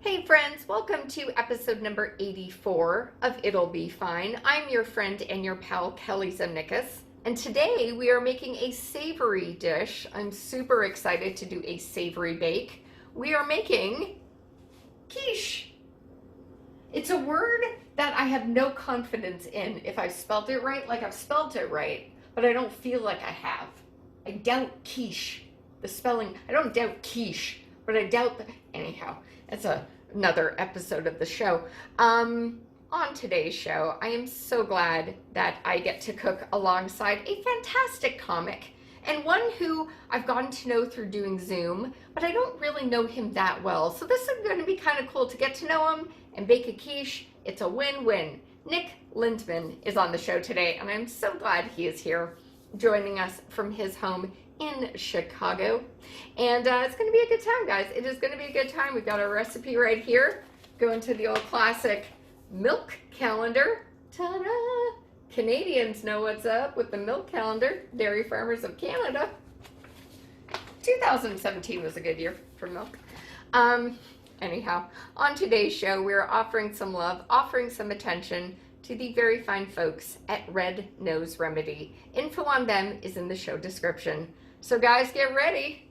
Hey friends, welcome to episode number 84 of It'll Be Fine. I'm your friend and your pal, Kelly Zemnikas, and today we are making a savory dish. I'm super excited to do a savory bake. We are making quiche. It's a word that I have no confidence in if I've spelled it right, like I've spelled it right, but I don't feel like I have. I doubt quiche. The spelling, I don't doubt quiche, but I doubt the, anyhow, it's another episode of the show. On today's show, I am so glad that I get to cook alongside a fantastic comic and one who I've gotten to know through doing Zoom, but I don't really know him that well. So this is going to be kind of cool to get to know him and bake a quiche. It's a win-win. Nick Lindemann is on the show today, and I'm so glad he is here joining us from his home in Chicago. And it's going to be a good time, guys. It is going to be a good time. We've got our recipe right here. Going to the old classic milk calendar. Ta-da! Canadians know what's up with the milk calendar. Dairy Farmers of Canada. 2017 was a good year for milk. Anyhow, on today's show, we're offering some love, offering some attention to the very fine folks at Red Nose Remedy. Info on them is in the show description. So guys, get ready.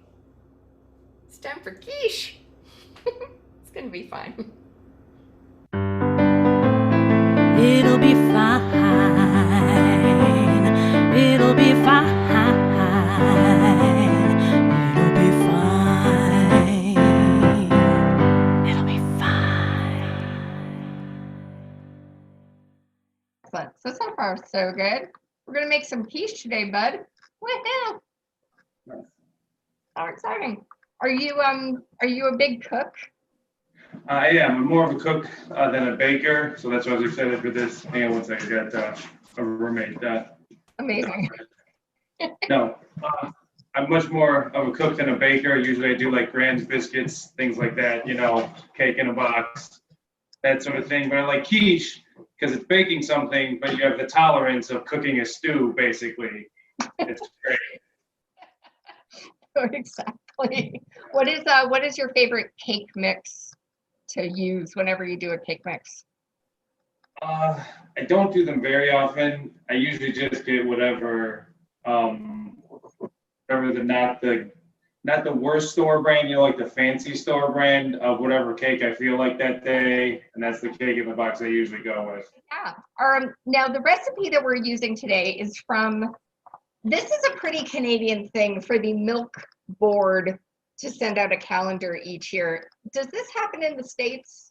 It's time for quiche. It's gonna be fine. It'll be fine. It'll be fine. It'll be fine. It'll be fine. Excellent. So far, so good. We're gonna make some quiche today, bud. Woohoo! How exciting. Are you a big cook? I am. I'm more of a cook than a baker, so that's why I was excited for this. Hang on one second, I got a roommate. Amazing. No, I'm much more of a cook than a baker. Usually I do like Grand's biscuits, things like that, cake in a box, that sort of thing. But I like quiche because it's baking something, but you have the tolerance of cooking a stew, basically. It's great. Exactly. What is your favorite cake mix to use whenever you do a cake mix? I don't do them very often. I usually just get whatever not the worst store brand, like the fancy store brand of whatever cake I feel like that day, and that's the cake in the box I usually go with. Yeah. Now the recipe that we're using today is from. This is a pretty Canadian thing for the milk board to send out a calendar each year. Does this happen in the States?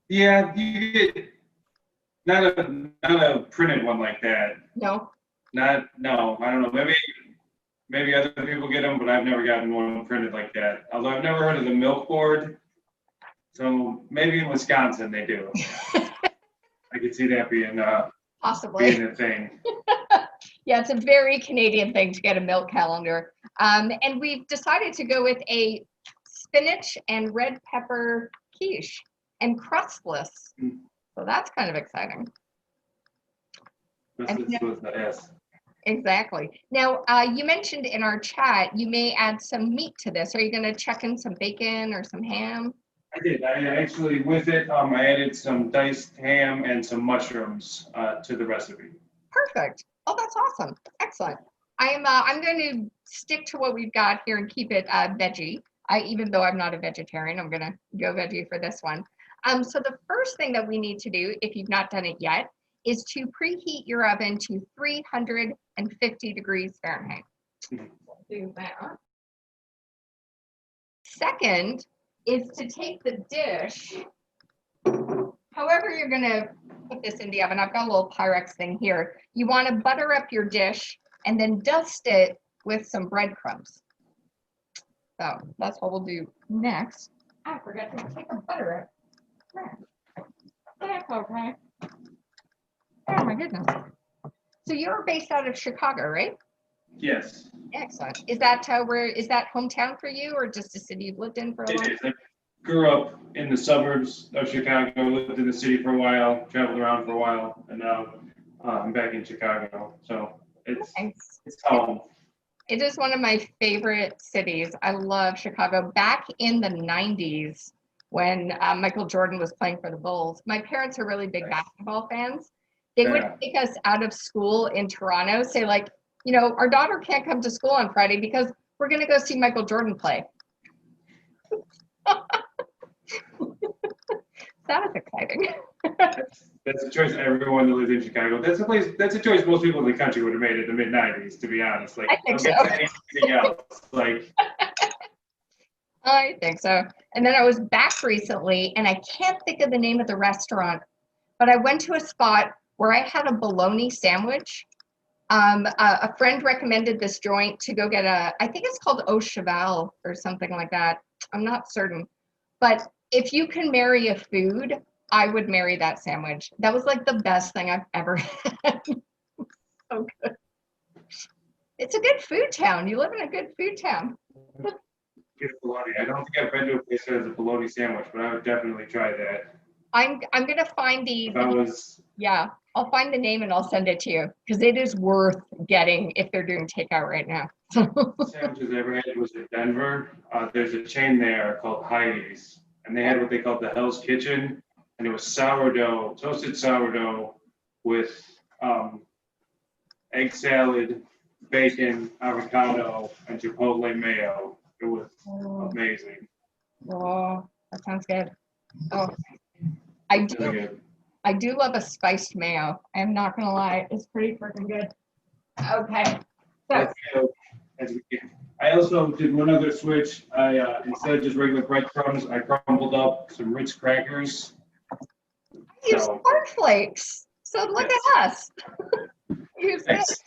Yeah, you get not a printed one like that. No. No, I don't know. Maybe other people get them, but I've never gotten one printed like that. Although I've never heard of the milk board, so maybe in Wisconsin they do. I could see that being possibly being a thing. Yeah, it's a very Canadian thing to get a milk calendar. And we've decided to go with a spinach and red pepper quiche and crustless. So that's kind of exciting. Yes. Exactly. Now, you mentioned in our chat you may add some meat to this. Are you going to chuck in some bacon or some ham? I did. I actually, with it, I added some diced ham and some mushrooms to the recipe. Perfect. Oh, that's awesome. Excellent. I'm going to stick to what we've got here and keep it veggie. Even though I'm not a vegetarian, I'm going to go veggie for this one. So the first thing that we need to do, if you've not done it yet, is to preheat your oven to 350 degrees Fahrenheit. Do that. Second is to take the dish, however you're going to put this in the oven. I've got a little Pyrex thing here. You want to butter up your dish and then dust it with some breadcrumbs. So that's what we'll do next. I forgot to take the butter up. That's okay. Oh my goodness. So you're based out of Chicago, right? Yes. Excellent. Is that hometown for you, or just a city you've lived in for a long time? It is. I grew up in the suburbs of Chicago, lived in the city for a while, traveled around for a while, and now I'm back in Chicago. So it's home. It is one of my favorite cities. I love Chicago. Back in the 90s, when Michael Jordan was playing for the Bulls, my parents are really big basketball fans. They would Yeah. take us out of school in Toronto, say like, you know, our daughter can't come to school on Friday because we're going to go see Michael Jordan play. That was exciting. That's a choice everyone that lives in Chicago. That's a choice most people in the country would have made in the mid '90s, to be honest. Like, I think don't get so. to anything else. Like, I think so. And then I was back recently, and I can't think of the name of the restaurant, but I went to a spot where I had a bologna sandwich. A friend recommended this joint to go get I think it's called Au Cheval or something like that. I'm not certain. But if you can marry a food, I would marry that sandwich. That was like the best thing I've ever had. So good. It's a good food town. You live in a good food town. get a bologna. I don't think I've been to a place that has a bologna sandwich, but I would definitely try that. I'm gonna find If I was, yeah, I'll find the name and I'll send it to you because it is worth getting if they're doing takeout right now. sandwiches I ever had was in Denver. There's a chain there called Heidi's, and they had what they called the Hell's Kitchen, and it was sourdough, toasted sourdough with egg salad, bacon, avocado, and chipotle mayo. It was amazing. Oh, that sounds good. Oh, I Really do. good. I do love a spiced mayo. I'm not gonna lie, it's pretty freaking good. Okay, so I also did one other switch. I instead of just regular breadcrumbs, I crumbled up some Ritz crackers. use So, cornflakes. So look yes. at us. Use this. Thanks.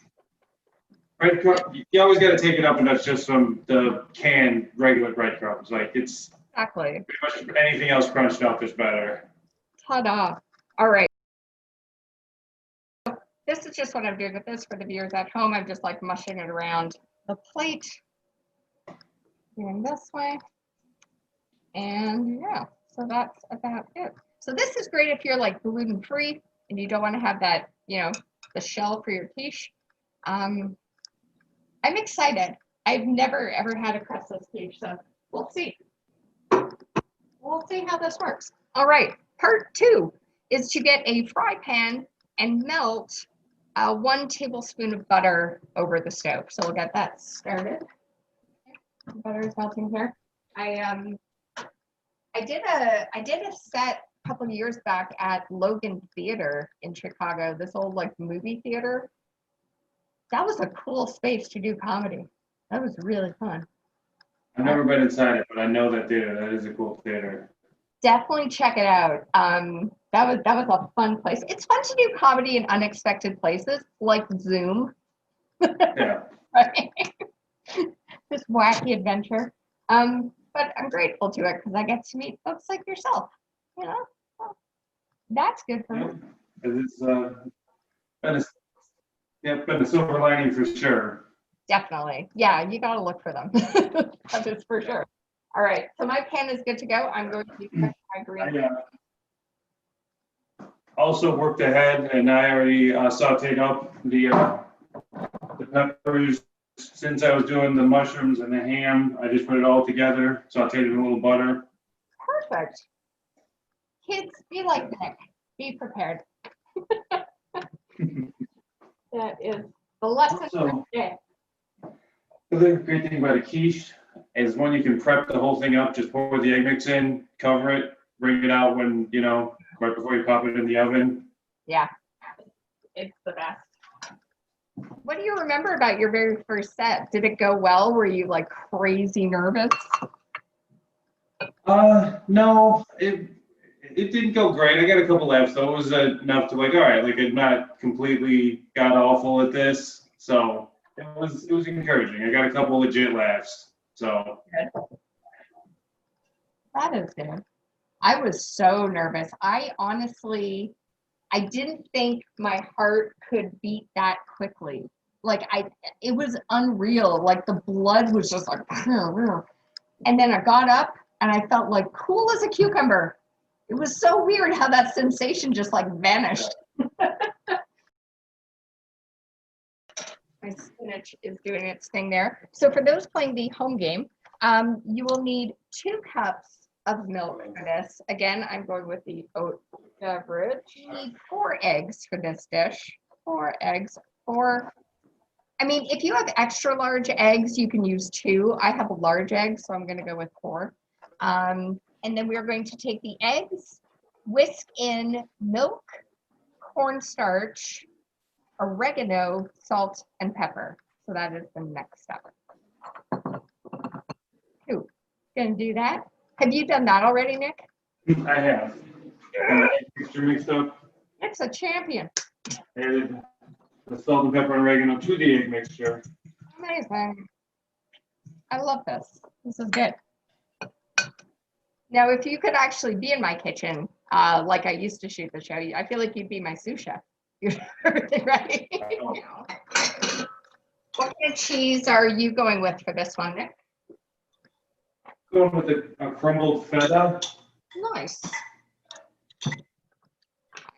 Breadcrumb, you always got to take it up a notch just from the canned regular breadcrumbs. Like it's Exactly. pretty much anything else crunched up is better. Ta-da. All right. This is just what I'm doing with this for the viewers at home. I'm just like mushing it around the plate. Doing this way. And yeah, so that's about it. So this is great if you're like gluten-free and you don't want to have that, you know, the shell for your quiche. I'm excited. I've never ever had a crustless quiche, so we'll see. We'll see how this works. All right, part 2 is to get a fry pan and melt 1 tablespoon of butter over the stove. So we'll get that started. Butter is melting here. I did a set a couple of years back at Logan Theater in Chicago, this old like movie theater. That was a cool space to do comedy. That was really fun. I've never been inside it, but I know that theater. That is a cool theater. Definitely check it out. That was a fun place. It's fun to do comedy in unexpected places, like Zoom. Yeah. Right? This wacky adventure. But I'm grateful to it because I get to meet folks like yourself. You know, well, that's good for me. It's been a silver lining for sure. Definitely. Yeah, you got to look for them. That is for sure. All right, so my pan is good to go. I'm going to be cooking my green. I also worked ahead, and I already sauteed up the peppers. Since I was doing the mushrooms and the ham, I just put it all together, sauteed it in a little butter. Perfect. Kids, be like Nick. Be prepared. That is the lesson for today. The other great thing about a quiche is when you can prep the whole thing up, just pour the egg mix in, cover it, bring it out when, you know, right before you pop it in the oven. Yeah, it's the best. What do you remember about your very first set? Did it go well? Were you like crazy nervous? No, it didn't go great. I got a couple laughs, though. It was enough to like, all right, like I'm not completely god awful at this. So it was encouraging. I got a couple legit laughs. So That is good. I was so nervous. I honestly, I didn't think my heart could beat that quickly. Like it was unreal. Like the blood was just like, and then I got up and I felt like cool as a cucumber. It was so weird how that sensation just like vanished. I My spinach is doing its thing there. So for those playing the home game, you will need 2 cups of milk for this. Again, I'm going with the oat beverage. You need 4 eggs for this dish. 4 eggs. 4. I mean, if you have extra large eggs, you can use 2. I have a large egg, so I'm going to go with 4. And then we are going to take the eggs, whisk in milk, cornstarch, oregano, salt, and pepper. So that is the next step. Ooh, gonna do that. Have you done that already, Nick? I have. And the egg mixture mixed up. Nick's a champion. Added the salt and pepper and oregano to the egg mixture. Amazing. I love this. This is good. Now, if you could actually be in my kitchen, like I used to shoot the show, I feel like you'd be my sous chef. You're everything right. What kind of cheese are you going with for this one, Nick? Going with a crumbled feta. Nice. I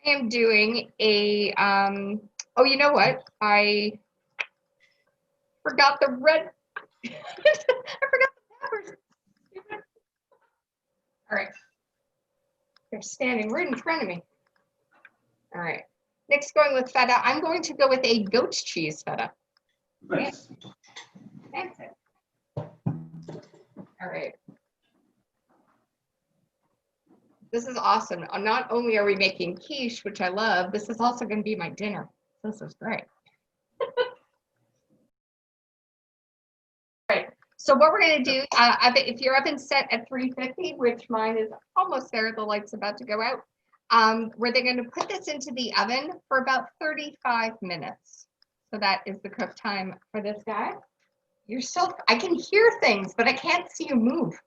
am doing a, oh, you know what? I forgot the red, I forgot the peppers. All right. They're standing right in front of me. All right. Nick's going with feta. I'm going to go with a goat cheese feta. Nice. That's it. All right. This is awesome. Not only are we making quiche, which I love, this is also going to be my dinner. This is great. All right. So what we're going to do, if your oven's set at 350, which mine is almost there, the light's about to go out, we're then going to put this into the oven for about 35 minutes. So that is the cook time for this guy. You're so, I can hear things, but I can't see you move.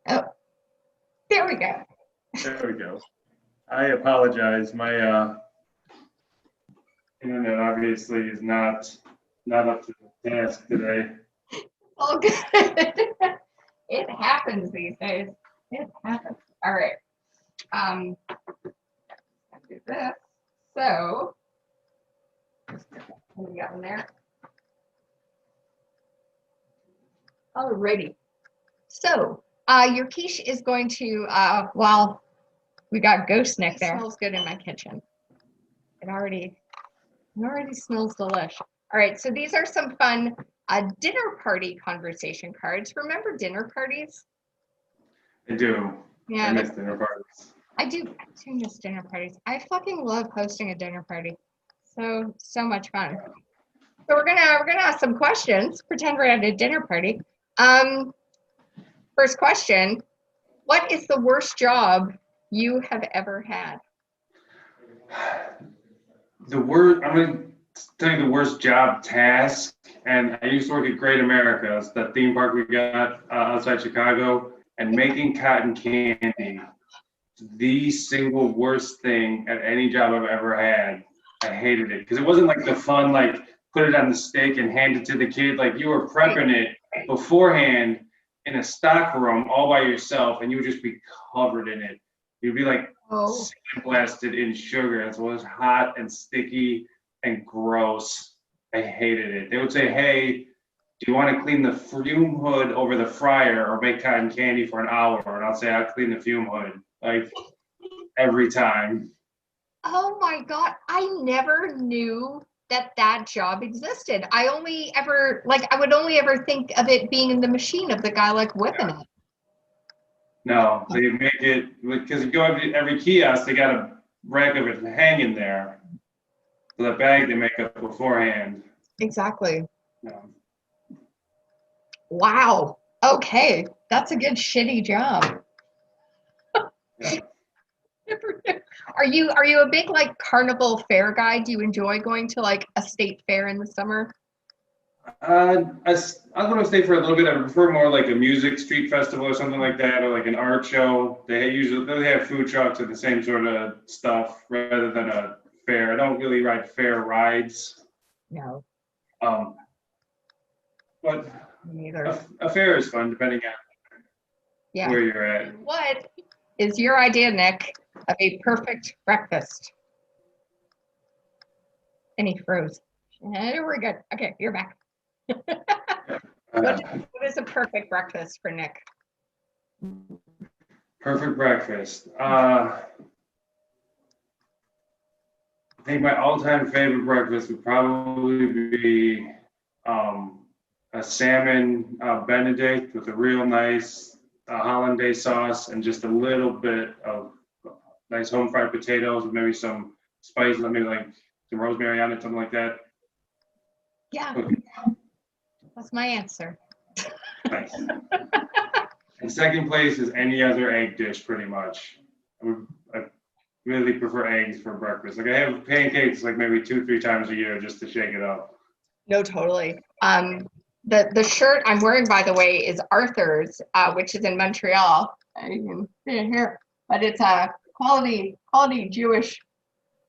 Oh, there we go. There we go. I apologize. My internet obviously is not up to the task today. All good. It happens these days. It happens. All right. I'll do this. So, what do we got in there? Alrighty. So, your quiche is going to, well, we got ghost Nick there. It smells good in my kitchen. It already smells delish. All right, so these are some fun dinner party conversation cards. Remember dinner parties? I do. Yeah, I miss dinner parties. I do miss dinner parties. I fucking love hosting a dinner party. So much fun. So we're gonna ask some questions. Pretend we're at a dinner party. First question: what is the worst job you have ever had? I'm going to tell you the worst job task. And I used to work at Great America. It's the theme park we got outside Chicago. And making cotton candy, the single worst thing at any job I've ever had. I hated it because it wasn't like the fun, like put it on the stick and hand it to the kid. Like you were prepping it beforehand in a stock room all by yourself, and you would just be covered in it. You'd be like blasted in sugar. It was hot and sticky and gross. I hated it. They would say, "Hey, do you want to clean the fume hood over the fryer or make cotton candy for an hour?" And I'll say, "I'll clean the fume hood." Like every time. Oh my God, I never knew that job existed. I would only ever think of it being in the machine of the guy like whipping it. No, they make it, because you go every kiosk, they got a rack of it hanging there. So the bag they make up beforehand. Exactly. No. Wow. Okay, that's a good shitty job. Yeah. Are you a big like carnival fair guy? Do you enjoy going to like a state fair in the summer? I'm going to stay for a little bit. I prefer more like a music street festival or something like that, or like an art show. They have food trucks and the same sort of stuff rather than a fair. I don't really ride fair rides. No. But Neither. a fair is fun depending on where you're at. What is your idea, Nick, of a perfect breakfast? And he froze. We're good. Okay, you're back. What is a perfect breakfast for Nick? Perfect breakfast. I think my all-time favorite breakfast would probably be a salmon Benedict with a real nice hollandaise sauce and just a little bit of nice home fried potatoes with maybe some spice, maybe like some rosemary on it, something like that. Yeah, that's my answer. Nice. And second place is any other egg dish, pretty much. I really prefer eggs for breakfast. Like I have pancakes like maybe 2-3 times a year just to shake it up. No, totally. The shirt I'm wearing, by the way, is Arthur's, which is in Montreal. You can see it here, but it's a quality Jewish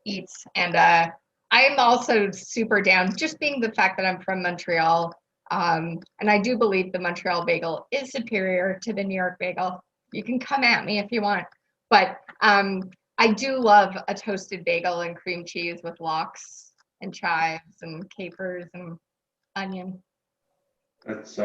eats, and I am also super down. Just being the fact that I'm from Montreal, and I do believe the Montreal bagel is superior to the New York bagel. You can come at me if you want, but I do love a toasted bagel and cream cheese with lox and chives and capers and onion. That's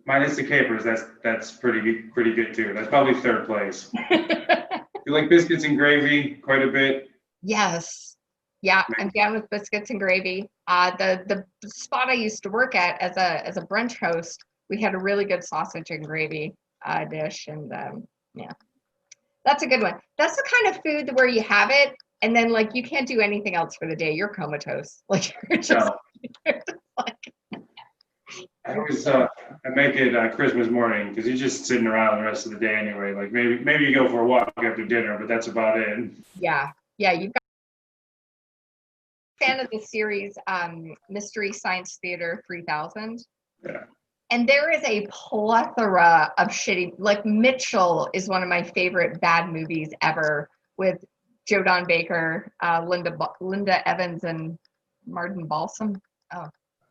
minus the capers. That's pretty good too. That's probably third place. You like biscuits and gravy quite a bit? Yes. Yeah, I'm down with biscuits and gravy. The spot I used to work at as a brunch host, we had a really good sausage and gravy dish, and yeah, that's a good one. That's the kind of food where you have it, and then like you can't do anything else for the day. You're comatose. Like you're just, you're just like. I make it Christmas morning because you're just sitting around the rest of the day anyway. Like maybe you go for a walk after dinner, but that's about it. Yeah, you've got fan of the series Mystery Science Theater 3000. Yeah. And there is a plethora of shitty, like Mitchell is one of my favorite bad movies ever with Joe Don Baker, Linda Evans, and Martin Balsam. Oh. I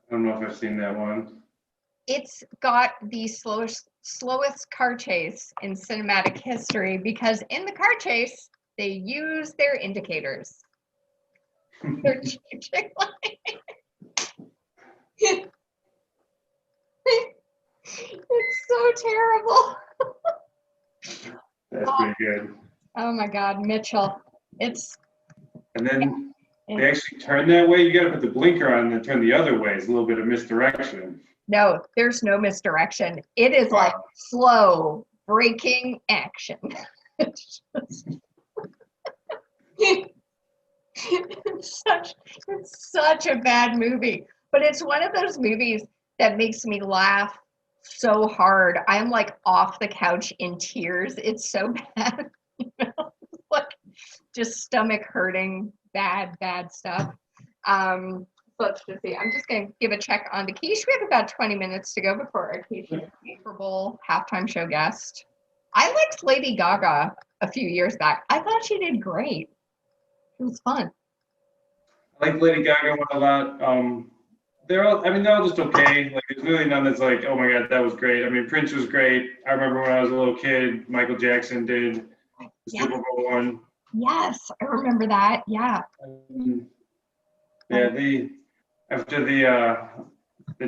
don't know if I've seen that one. It's got the slowest car chase in cinematic history because in the car chase, they use their indicators. They're changing It's so terrible. That's pretty good. Oh my God, Mitchell. And then they actually turn that way. You got to put the blinker on and then turn the other way. It's a little bit of misdirection. No, there's no misdirection. It is like slow braking action. It's such a bad movie, but it's one of those movies that makes me laugh so hard. I'm like off the couch in tears. It's so bad, like just stomach hurting, bad stuff. Let's just see. I'm just going to give a check on the Quiche. We have about 20 minutes to go before our Quiche Super Bowl halftime show guest. I liked Lady Gaga a few years back. I thought she did great. It was fun. I like Lady Gaga one a lot. They're all just okay. Like there's really none that's like, oh my God, that was great. I mean, Prince was great. I remember when I was a little kid, Michael Jackson did the Super Bowl one. Yes, I remember that. Yeah. Yeah, after the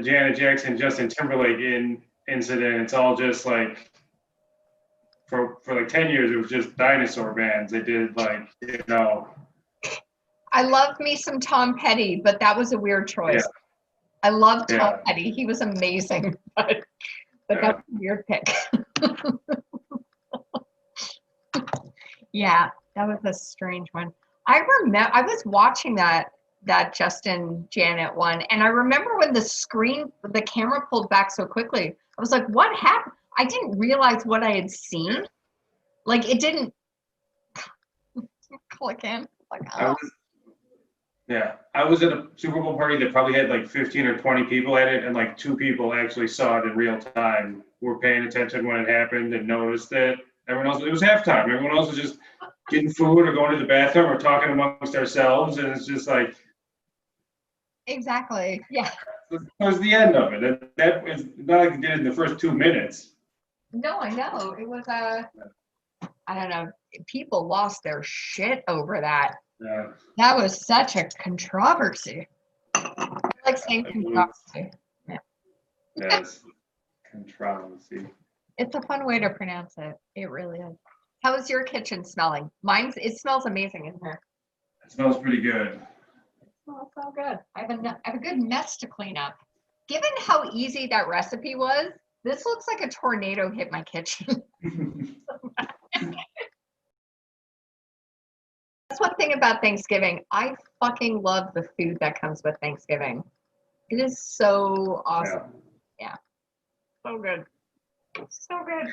Janet Jackson Justin Timberlake incident, it's all just like for like 10 years it was just dinosaur bands. They did like, I love me some Tom Petty, but that was a weird choice. Yeah. I love Tom Petty. He was amazing, but that was a weird pick. Yeah, that was a strange one. I remember I was watching that Justin Janet one, and I remember when the camera pulled back so quickly. I was like, what happened? I didn't realize what I had seen. Like it didn't click in. Like, oh. I was at a Super Bowl party that probably had like 15 or 20 people at it, and like 2 people actually saw it in real time, were paying attention when it happened and noticed it. Everyone else, it was halftime. Everyone else was just getting food or going to the bathroom or talking amongst ourselves, and it's just like. Exactly. Yeah. That was the end of it. That was not like they did it in the first 2 minutes. No, I know. It was I don't know. People lost their shit over that. Yeah. That was such a controversy. I like saying controversy. Yeah. Yes. Controversy. It's a fun way to pronounce it. It really is. How is your kitchen smelling? It smells amazing in here. It smells pretty good. It smells so good. I have a good mess to clean up. Given how easy that recipe was, this looks like a tornado hit my kitchen. That's one thing about Thanksgiving. I fucking love the food that comes with Thanksgiving. It is so awesome. Yeah. So good. So good.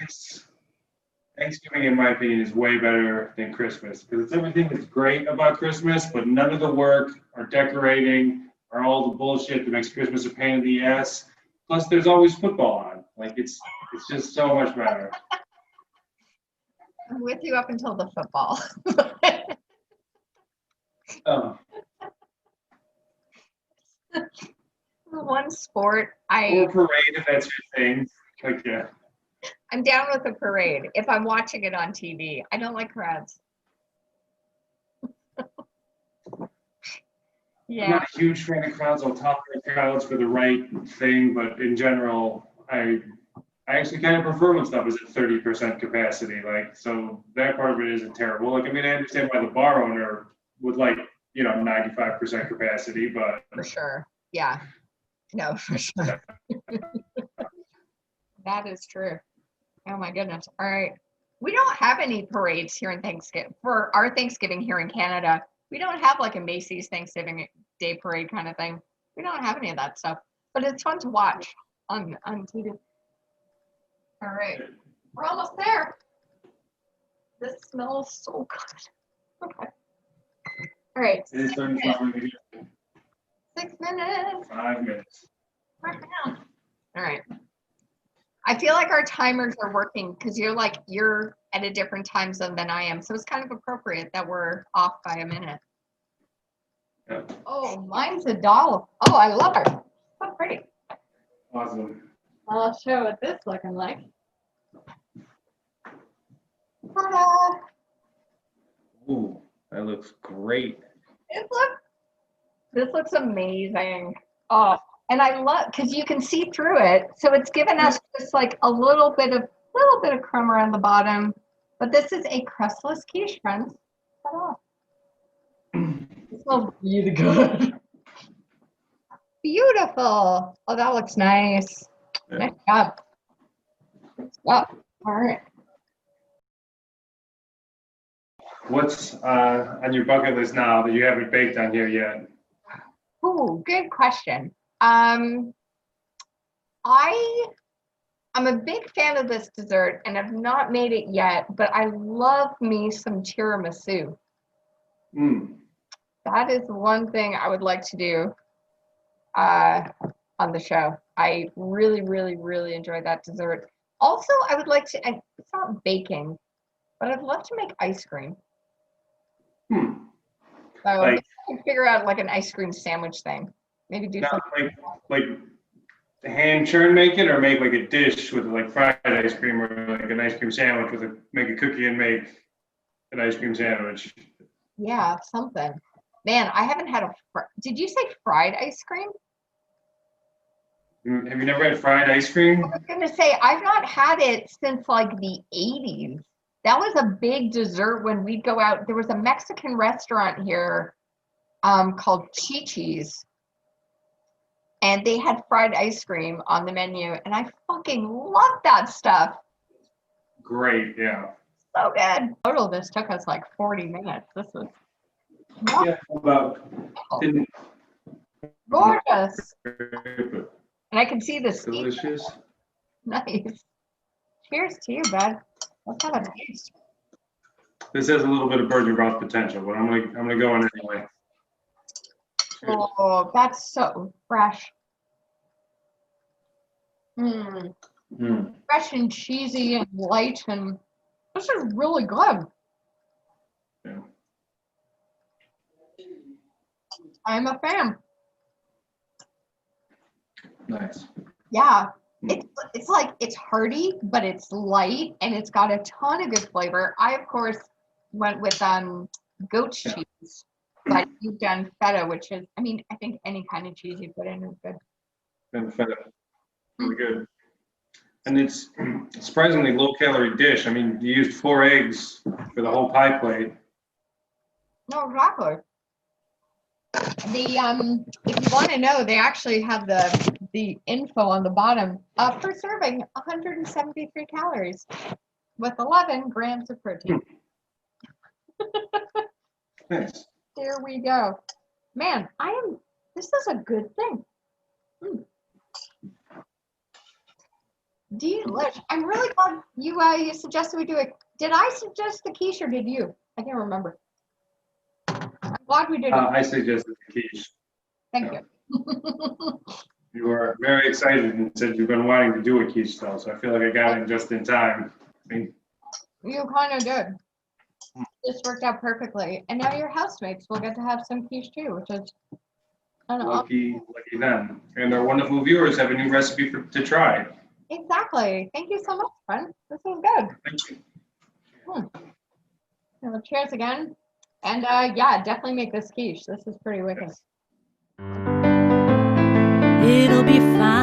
Thanksgiving, in my opinion, is way better than Christmas because it's everything that's great about Christmas, but none of the work or decorating or all the bullshit that makes Christmas a pain in the ass. Plus, there's always football on. Like it's just so much better. I'm with you up until the football. Oh, The one sport or parade if that's your thing. Like yeah. I'm down with a parade if I'm watching it on TV. I don't like crowds. I'm Yeah. not a huge fan of crowds. I'll tolerate crowds for the right thing, but in general, I actually kind of prefer when stuff is at 30% capacity. Like, so that part of it isn't terrible. Like, I mean, I understand why the bar owner would like, 95% capacity, but For sure. Yeah. No, for sure. That is true. Oh my goodness. All right. We don't have any parades here in Thanksgiving for our Thanksgiving here in Canada. We don't have like a Macy's Thanksgiving Day parade kind of thing. We don't have any of that stuff, but it's fun to watch on TV. All right. We're almost there. This smells so good. Okay. All right. it is starting to smell really good. 6 minutes. 5 minutes. Right now. All right. I feel like our timers are working because you're at a different time zone than I am. So it's kind of appropriate that we're off by a minute. Yeah. Oh, mine's a doll. Oh, I love her. So pretty. Awesome. I'll show what this looking like. Ta-da! Ooh, that looks great. This looks amazing. Oh, and I love because you can see through it. So it's given us just like a little bit of crumb around the bottom. But this is a crustless quiche, friends. Ta-da. It smells really good. Beautiful. Oh, that looks nice. Yeah. Nice job. All right. What's on your bucket list now that you haven't baked on here yet? Ooh, good question. I'm a big fan of this dessert and have not made it yet, but I love me some tiramisu. That is one thing I would like to do on the show. I really, really, really enjoy that dessert. Also, I would like to, and it's not baking, but I'd love to make ice cream. So Like- maybe I can figure out like an ice cream sandwich thing. Maybe do Not something. like hand churn make it or make like a dish with like fried ice cream or like an ice cream sandwich with make a cookie and make an ice cream sandwich. Yeah, something. Man, I haven't had did you say fried ice cream? Have you never had fried ice cream? I was gonna say I've not had it since like the 80s. That was a big dessert when we'd go out. There was a Mexican restaurant here called Quiche's, and they had fried ice cream on the menu, and I fucking love that stuff. Great, yeah. So good. Total, this took us like 40 minutes. This was Yeah, about gorgeous. And I can see the steam. delicious. Nice. Cheers to you, bud. Let's have a taste. This has a little bit of burn your mouth potential, but I'm gonna go on anyway. Oh, that's so fresh. Fresh and cheesy and light, and this is really good. Yeah. I'm a fan. Nice. Yeah. It's like, it's hearty, but it's light, and it's got a ton of good flavor. I, of course, went with goat cheese, but you've done feta, which is, I mean, I think any kind of cheese you put in is good. And feta, really good. And it's a surprisingly low-calorie dish. I mean, you used 4 eggs for the whole pie plate. No, exactly. If you want to know, they actually have the info on the bottom. Per serving, 173 calories with 11 grams of protein. Nice. There we go. Man, this is a good thing. Delish. I'm really glad you suggested we do it. Did I suggest the quiche or did you? I can't remember. I'm glad we did it. I suggested the quiche. Thank you. You were very excited and said you've been wanting to do a quiche though, so I feel like I got it just in time. I mean, You kind of did. This worked out perfectly. And now your housemates will get to have some quiche too, which is lucky them. And our wonderful viewers have a new recipe to try. Exactly. Thank you so much, friend. This was good. Thank you. Well, cheers again. And yeah, definitely make this quiche. This is pretty wicked. It'll be fine.